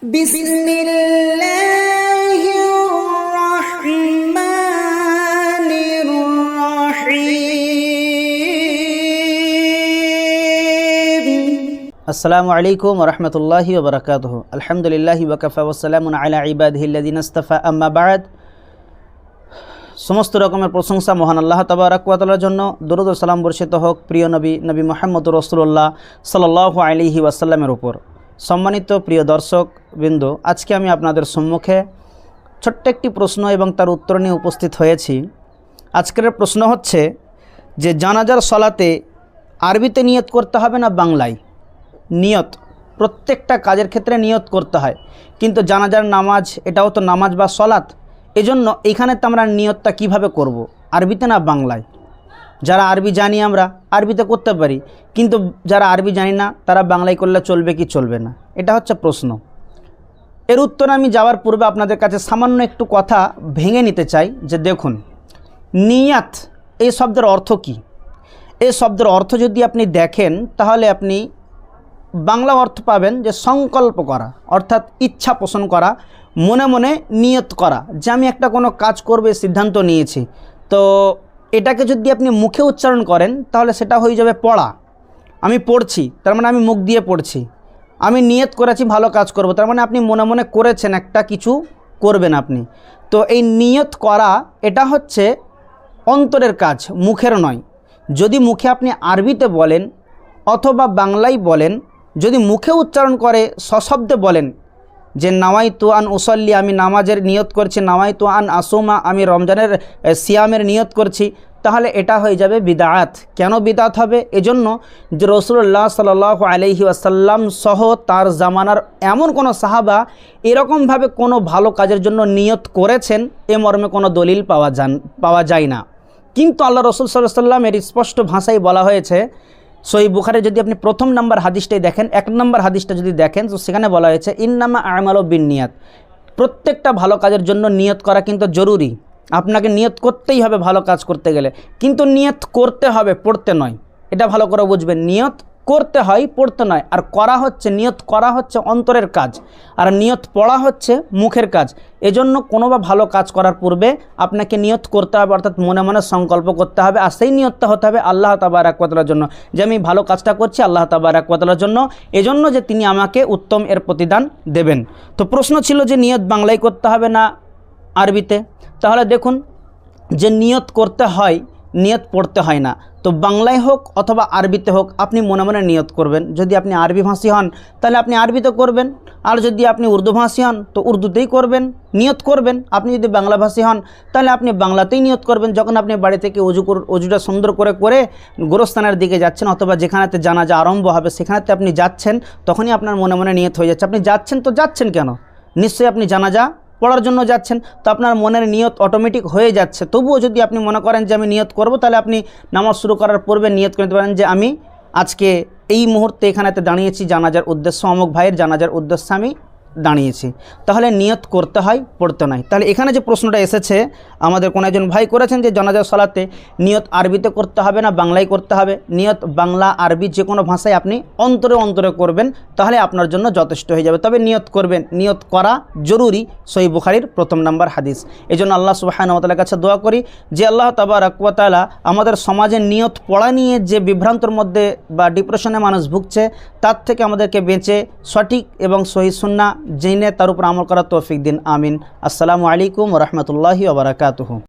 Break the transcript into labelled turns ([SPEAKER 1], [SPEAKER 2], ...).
[SPEAKER 1] বিসমিল্লাহির রহমানির রহিম।
[SPEAKER 2] আসসালামু আলাইকুম ওয়া রাহমাতুল্লাহি ওয়া বারাকাতুহু। আলহামদুলিল্লাহি ওয়া কাফা ওয়া সালামুন আলা ইবাদিহিল্লাযিনা ইসতাফা, আম্মা বা'দ। সমস্ত রকমের প্রশংসা মহান আল্লাহ তাবারাক ওয়া তাআলার জন্য। দরুদ ও সালাম বর্ষিত হোক প্রিয় নবী মুহাম্মদুর রাসূলুল্লাহ সাল্লাল্লাহু আলাইহি ওয়াসাল্লামের উপর। সম্মানিত প্রিয় দর্শক বৃন্দ, আজকে আমি আপনাদের সম্মুখে ছোট্ট একটি প্রশ্ন এবং তার উত্তর নিয়ে উপস্থিত হয়েছি। আজকের প্রশ্ন হচ্ছে যে জানাজার সলাতে আরবিতে নিয়ত করতে হবে না বাংলায়? নিয়ত প্রত্যেকটা কাজের ক্ষেত্রে নিয়ত করতে হয়, কিন্তু জানাজার নামাজ এটাও তো নামাজ বা সলাত। এজন্য এইখানে তো আমরা নিয়তটা কিভাবে করব, আরবিতে না বাংলায়? যারা আরবি জানি আমরা আরবিতে করতে পারি, কিন্তু যারা আরবি জানি না তারা বাংলায় করলে চলবে কি চলবে না, এটা হচ্ছে প্রশ্ন। এর উত্তরে আমি যাওয়ার পূর্বে আপনাদের কাছে সামান্য একটু কথা ভেঙে নিতে চাই যে দেখুন, নিয়াত এই শব্দের অর্থ কি? এই শব্দের অর্থ যদি আপনি দেখেন তাহলে আপনি বাংলা অর্থ পাবেন যে সংকল্প করা, অর্থাৎ ইচ্ছা পোষণ করা, মনে মনে নিয়ত করা যে আমি একটা কোনো কাজ করবে সিদ্ধান্ত নিয়েছি। তো এটাকে যদি আপনি মুখে উচ্চারণ করেন তাহলে সেটা হয়ে যাবে পড়া। আমি পড়ছি, তার মানে আমি মুখ দিয়ে পড়ছি। আমি নিয়ত করেছি ভালো কাজ করব, তার মানে আপনি মনে মনে করেছেন একটা কিছু করবেন আপনি। তো এই নিয়ত করা এটা হচ্ছে অন্তরের কাজ, মুখের নয়। যদি মুখে আপনি আরবিতে বলেন অথবা বাংলায় বলেন, যদি মুখে উচ্চারণ করে সশব্দে বলেন যে নাওয়াইতু আন উসল্লি, আমি নামাজের নিয়ত করছি, নাওয়াইতু আন আসুমা, আমি রমজানের সিয়ামের নিয়ত করছি, তাহলে এটা হয়ে যাবে বিদআত। কেন বিদআত হবে? এজন্য যে রাসূলুল্লাহ সাল্লাল্লাহু আলাইহি ওয়াসাল্লাম সহ তার জামানার এমন কোনো সাহাবা এরকমভাবে কোনো ভালো কাজের জন্য নিয়ত করেছেন এ মর্মে কোনো দলিল পাওয়া যায় না। কিন্তু আল্লাহ রাসূল সাল্লাল্লাহু আলাইহি ওয়াসাল্লাম এর স্পষ্ট ভাষায় বলা হয়েছে। সহিহ বুখারী যদি আপনি প্রথম নাম্বার হাদিসটাই দেখেন, 1 নম্বর হাদিসটা যদি দেখেন, তো সেখানে বলা হয়েছে ইন্নামা আমালু বিন্নিয়াত। প্রত্যেকটা ভালো কাজের জন্য নিয়ত করা কিন্তু জরুরি। আপনাকে নিয়ত করতেই হবে ভালো কাজ করতে গেলে, কিন্তু নিয়ত করতে হবে, পড়তে নয়। এটা ভালো করে বুঝবেন, নিয়ত করতে হয়, পড়তে নয়। আর করা হচ্ছে, নিয়ত করা হচ্ছে অন্তরের কাজ, আর নিয়ত পড়া হচ্ছে মুখের কাজ। এজন্য কোনো বা ভালো কাজ করার পূর্বে আপনাকে নিয়ত করতে হবে, অর্থাৎ মনে মনে সংকল্প করতে হবে। আর সেই নিয়তটা হতে হবে আল্লাহ তাবারাক ওয়া তাআলার জন্য, যে আমি ভালো কাজটা করছি আল্লাহ তাবারাক ওয়া তাআলার জন্য, এজন্য যে তিনি আমাকে উত্তম এর প্রতিদান দেবেন। তো প্রশ্ন ছিল যে নিয়ত বাংলায় করতে হবে না আরবিতে? তাহলে দেখুন, যে নিয়ত করতে হয়, নিয়ত পড়তে হয় না। তো বাংলায় হোক অথবা আরবিতে হোক আপনি মনে মনে নিয়ত করবেন। যদি আপনি আরবি ভাষী হন তাহলে আপনি আরবিতে করবেন, আর যদি আপনি উর্দু ভাষী হন তো উর্দুতেই করবেন, নিয়ত করবেন। আপনি যদি বাংলা ভাষী হন তাহলে আপনি বাংলাতেই নিয়ত করবেন। যখন আপনি বাড়ি থেকে অজুটা সুন্দর করে গোরস্থানের দিকে যাচ্ছেন অথবা যেখানেতে জানাজা আরম্ভ হবে সেখানেতে আপনি যাচ্ছেন, তখনই আপনার মনে মনে নিয়ত হয়ে যাচ্ছে। আপনি যাচ্ছেন তো যাচ্ছেন কেন? নিশ্চয়ই আপনি জানাজা পড়ার জন্য যাচ্ছেন, তো আপনার মনের নিয়ত অটোমেটিক হয়ে যাচ্ছে। তবুও যদি আপনি মনে করেন যে আমি নিয়ত করব, তাহলে আপনি নামাজ শুরু করার পূর্বে নিয়ত করে নিতে পারেন যে আমি আজকে এই মুহূর্তে এখানেতে দাঁড়িয়েছি জানাজার উদ্দেশ্য, অমুক ভাইয়ের জানাজার উদ্দেশ্যে আমি দাঁড়িয়েছি। তাহলে নিয়ত করতে হয়, পড়তে নয়। তাহলে এখানে যে প্রশ্নটা এসেছে, আমাদের কোনো একজন ভাই করেছেন যে জানাজার সালাতে নিয়ত আরবিতে করতে হবে না বাংলায় করতে হবে? নিয়ত বাংলা আরবি যে কোনো ভাষায় আপনি অন্তরে অন্তরে করবেন, তাহলে আপনার জন্য যথেষ্ট হয়ে যাবে। তবে নিয়ত করবেন, নিয়ত করা জরুরি। সহিহ বুখারীর 1 নম্বর হাদিস। এজন্য আল্লাহ সুবহানাহু ওয়া তাআলার কাছে দোয়া করি যে আল্লাহ তাবারাক ওয়া তাআলা আমাদের সমাজে নিয়ত পড়া নিয়ে যে বিভ্রান্তর মধ্যে বা ডিপ্রেশনে মানুষ ভুগছে, তার থেকে আমাদেরকে বেঁচে সঠিক এবং সহিহ সুন্নাহ জেনে তার উপর আমল করার তৌফিক দিন। আমিন। আসসালামু আলাইকুম ওয়া রাহমাতুল্লাহি ওয়া বারাকাতুহু।